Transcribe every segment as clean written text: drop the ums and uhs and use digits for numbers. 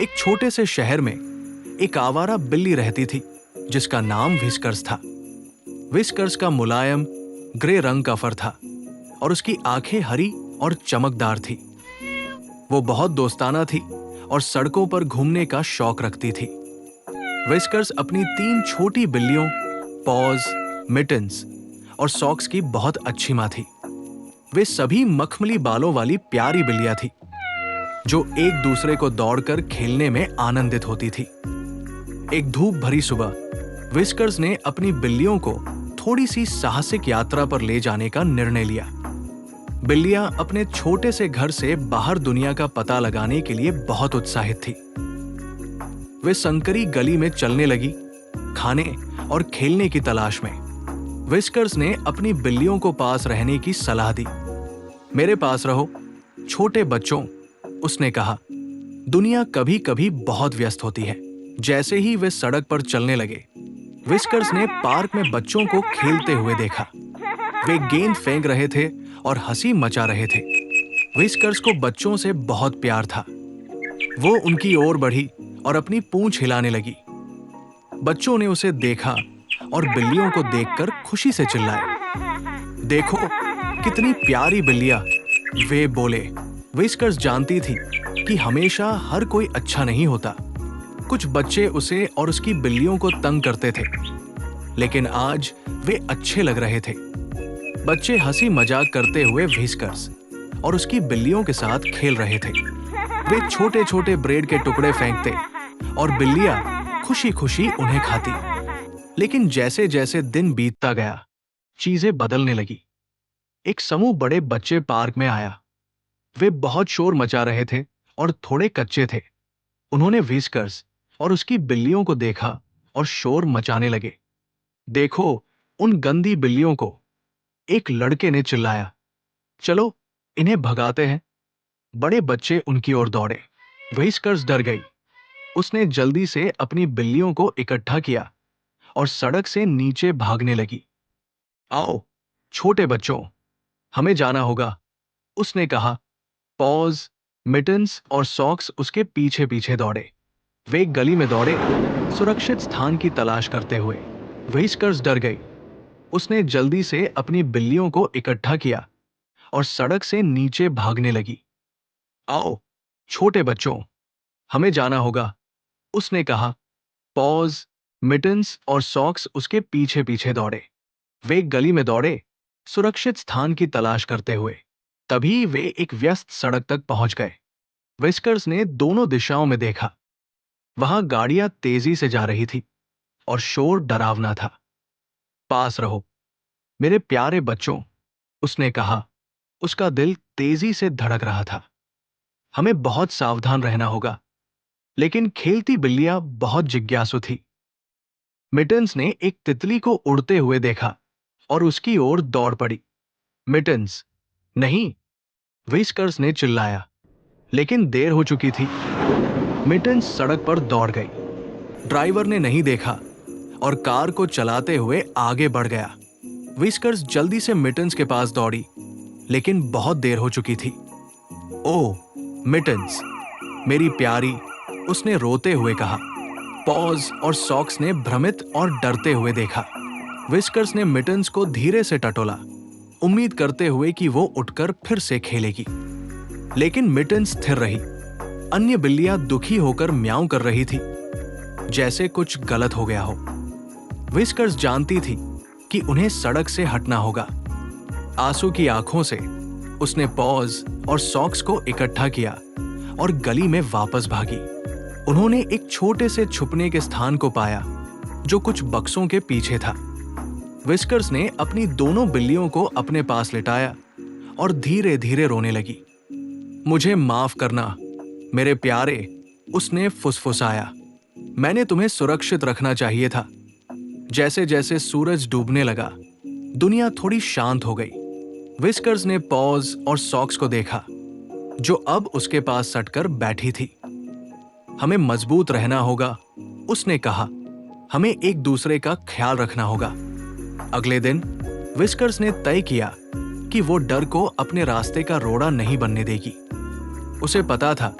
एक छोटे से शहर में एक आवारा बिल्ली रहती थी जिसका नाम व्हिस्कर्स था। व्हिस्कर्स का मुलायम ग्रे रंग का फर था और उसकी आंखें हरी और चमकदार थी। वो बहुत दोस्ताना थी और सड़कों पर घूमने का शौक रखती थी। व्हिस्कर्स अपनी 3 छोटी बिल्लियों पॉज, मिटन्स और सॉक्स की बहुत अच्छी माँ थी। वे सभी मखमली बालों वाली प्यारी बिल्लियां थी जो एक दूसरे को दौड़कर खेलने में आनंदित होती थी। एक धूप भरी सुबह व्हिस्कर्स ने अपनी बिल्लियों को थोड़ी सी साहसिक यात्रा पर ले जाने का निर्णय लिया। बिल्लियां अपने छोटे से घर से बाहर दुनिया का पता लगाने के लिए बहुत उत्साहित थी। वे संकरी गली में चलने लगी, खाने और खेलने की तलाश में। व्हिस्कर्स ने अपनी बिल्लियों को पास रहने की सलाह दी। मेरे पास रहो छोटे बच्चों, उसने कहा। दुनिया कभी कभी बहुत व्यस्त होती है। जैसे ही वे सड़क पर चलने लगे, व्हिस्कर्स ने पार्क में बच्चों को खेलते हुए देखा। वे गेंद फेंक रहे थे और हंसी मचा रहे थे। व्हिस्कर्स को बच्चों से बहुत प्यार था। वो उनकी ओर बढ़ी और अपनी पूंछ हिलाने लगी। बच्चों ने उसे देखा और बिल्लियों को देखकर खुशी से चिल्लाए। देखो कितनी प्यारी बिल्लियां, वे बोले। व्हिस्कर्स जानती थी कि हमेशा हर कोई अच्छा नहीं होता। कुछ बच्चे उसे और उसकी बिल्लियों को तंग करते थे, लेकिन आज वे अच्छे लग रहे थे। बच्चे हंसी मजाक करते हुए व्हिस्कर्स और उसकी बिल्लियों के साथ खेल रहे थे। वे छोटे छोटे ब्रेड के टुकड़े फेंकते और बिल्लियां खुशी खुशी उन्हें खाती। लेकिन जैसे जैसे दिन बीतता गया, चीजें बदलने लगी। एक समूह बड़े बच्चे पार्क में आया। वे बहुत शोर मचा रहे थे और थोड़े कच्चे थे। उन्होंने व्हिस्कर्स और उसकी बिल्लियों को देखा और शोर मचाने लगे। देखो उन गंदी बिल्लियों को, एक लड़के ने चिल्लाया। चलो इन्हें भगाते हैं। बड़े बच्चे उनकी ओर दौड़े। व्हिस्कर्स डर गई। उसने जल्दी से अपनी बिल्लियों को इकट्ठा किया और सड़क से नीचे भागने लगी। आओ छोटे बच्चों, हमें जाना होगा, उसने कहा। पॉज, मिटन्स और सॉक्स उसके पीछे पीछे दौड़े। वे गली में दौड़े, सुरक्षित स्थान की तलाश करते हुए। व्हिस्कर्स डर गई। उसने जल्दी से अपनी बिल्लियों को इकट्ठा किया और सड़क से नीचे भागने लगी। आओ छोटे बच्चों, हमें जाना होगा, उसने कहा। पॉज, मिटन्स और सॉक्स उसके पीछे पीछे दौड़े। वे गली में दौड़े, सुरक्षित स्थान की तलाश करते हुए। तभी वे एक व्यस्त सड़क तक पहुंच गए। व्हिस्कर्स ने दोनों दिशाओं में देखा। वहां गाड़ियां तेजी से जा रही थी और शोर डरावना था। पास रहो मेरे प्यारे बच्चों, उसने कहा। उसका दिल तेजी से धड़क रहा था। हमें बहुत सावधान रहना होगा। लेकिन खेलती बिल्लियां बहुत जिज्ञासु थी। मिटन्स ने एक तितली को उड़ते हुए देखा और उसकी ओर दौड़ पड़ी। मिटन्स, नहीं, व्हिस्कर्स ने चिल्लाया, लेकिन देर हो चुकी थी। मिटन्स सड़क पर दौड़ गई। ड्राइवर ने नहीं देखा और कार को चलाते हुए आगे बढ़ गया। व्हिस्कर्स जल्दी से मिटन्स के पास दौड़ी, लेकिन बहुत देर हो चुकी थी। ओह मिटन्स, मेरी प्यारी, उसने रोते हुए कहा। पॉज और सॉक्स ने भ्रमित और डरते हुए देखा। व्हिस्कर्स ने मिटन्स को धीरे से टटोला, उम्मीद करते हुए कि वो उठकर फिर से खेलेगी। लेकिन मिटन्स स्थिर रही। अन्य बिल्लियां दुखी होकर म्याऊं कर रही थी, जैसे कुछ गलत हो गया हो। व्हिस्कर्स जानती थी कि उन्हें सड़क से हटना होगा। आंसू की आंखों से उसने पॉज और सॉक्स को इकट्ठा किया और गली में वापस भागी। उन्होंने एक छोटे से छुपने के स्थान को पाया जो कुछ बक्सों के पीछे था। व्हिस्कर्स ने अपनी दोनों बिल्लियों को अपने पास लिटाया और धीरे धीरे रोने लगी। मुझे माफ करना मेरे प्यारे, उसने फुसफुसाया। मैंने तुम्हें सुरक्षित रखना चाहिए था। जैसे जैसे सूरज डूबने लगा, दुनिया थोड़ी शांत हो गई। व्हिस्कर्स ने पॉज और सॉक्स को देखा जो अब उसके पास सटकर बैठी थी। हमें मजबूत रहना होगा, उसने कहा। हमें एक दूसरे का ख्याल रखना होगा। अगले दिन व्हिस्कर्स ने तय किया कि वो डर को अपने रास्ते का रोड़ा नहीं बनने देगी। उसे पता था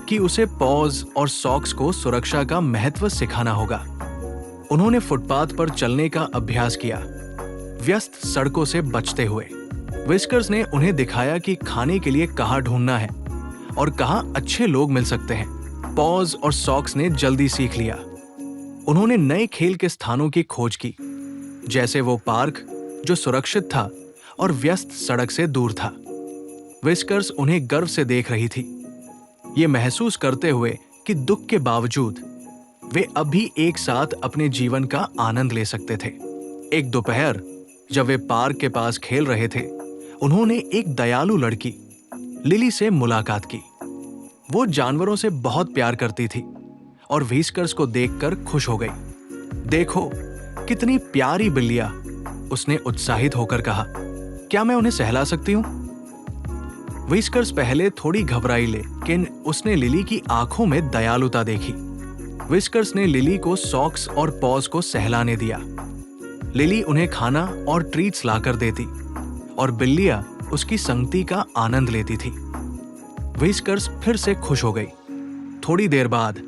कि उसे पॉज और सॉक्स को सुरक्षा का महत्व सिखाना होगा। उन्होंने फुटपाथ पर चलने का अभ्यास किया, व्यस्त सड़कों से बचते हुए। विस्कर्स ने उन्हें दिखाया कि खाने के लिए कहाँ ढूंढना है और कहाँ अच्छे लोग मिल सकते हैं। पॉज और सॉक्स ने जल्दी सीख लिया। उन्होंने नए खेल के स्थानों की खोज की, जैसे वो पार्क जो सुरक्षित था और व्यस्त सड़क से दूर था। विस्कर्स उन्हें गर्व से देख रही थी, ये महसूस करते हुए कि दुख के बावजूद वे अब भी एक साथ अपने जीवन का आनंद ले सकते थे। एक दोपहर जब वे पार्क के पास खेल रहे थे, उन्होंने एक दयालु लड़की लिली से मुलाकात की। वो जानवरों से बहुत प्यार करती थी और व्हिस्कर्स को देखकर खुश हो गई। देखो कितनी प्यारी बिल्लियां, उसने उत्साहित होकर कहा। क्या मैं उन्हें सहला सकती हूँ? व्हिस्कर्स पहले थोड़ी घबराई, लेकिन उसने लिली की आंखों में दयालुता देखी। व्हिस्कर्स ने लिली को सॉक्स और पॉज को सहलाने दिया। लिली उन्हें खाना और ट्रीट्स लाकर देती और बिल्लियां उसकी संगति का आनंद लेती थी। व्हिस्कर्स फिर से खुश हो गई। थोड़ी देर बाद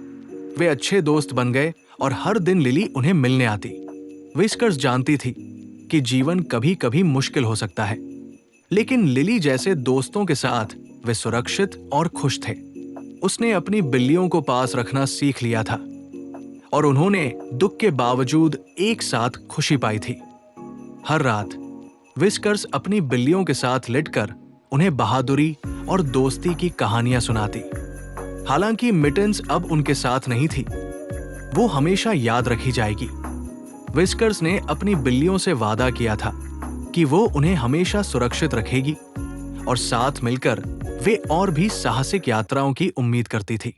वे अच्छे दोस्त बन गए और हर दिन लिली उन्हें मिलने आती। व्हिस्कर्स जानती थी कि जीवन कभी कभी मुश्किल हो सकता है, लेकिन लिली जैसे दोस्तों के साथ वे सुरक्षित और खुश थे। उसने अपनी बिल्लियों को पास रखना सीख लिया था और उन्होंने दुख के बावजूद एक साथ खुशी पाई थी। हर रात व्हिस्कर्स अपनी बिल्लियों के साथ लेटकर उन्हें बहादुरी और दोस्ती की कहानियां सुनाती। हालांकि मिटन्स अब उनके साथ नहीं थी, वो हमेशा याद रखी जाएगी। व्हिस्कर्स ने अपनी बिल्लियों से वादा किया था कि वो उन्हें हमेशा सुरक्षित रखेगी और साथ मिलकर वे और भी साहसिक यात्राओं की उम्मीद करती थी।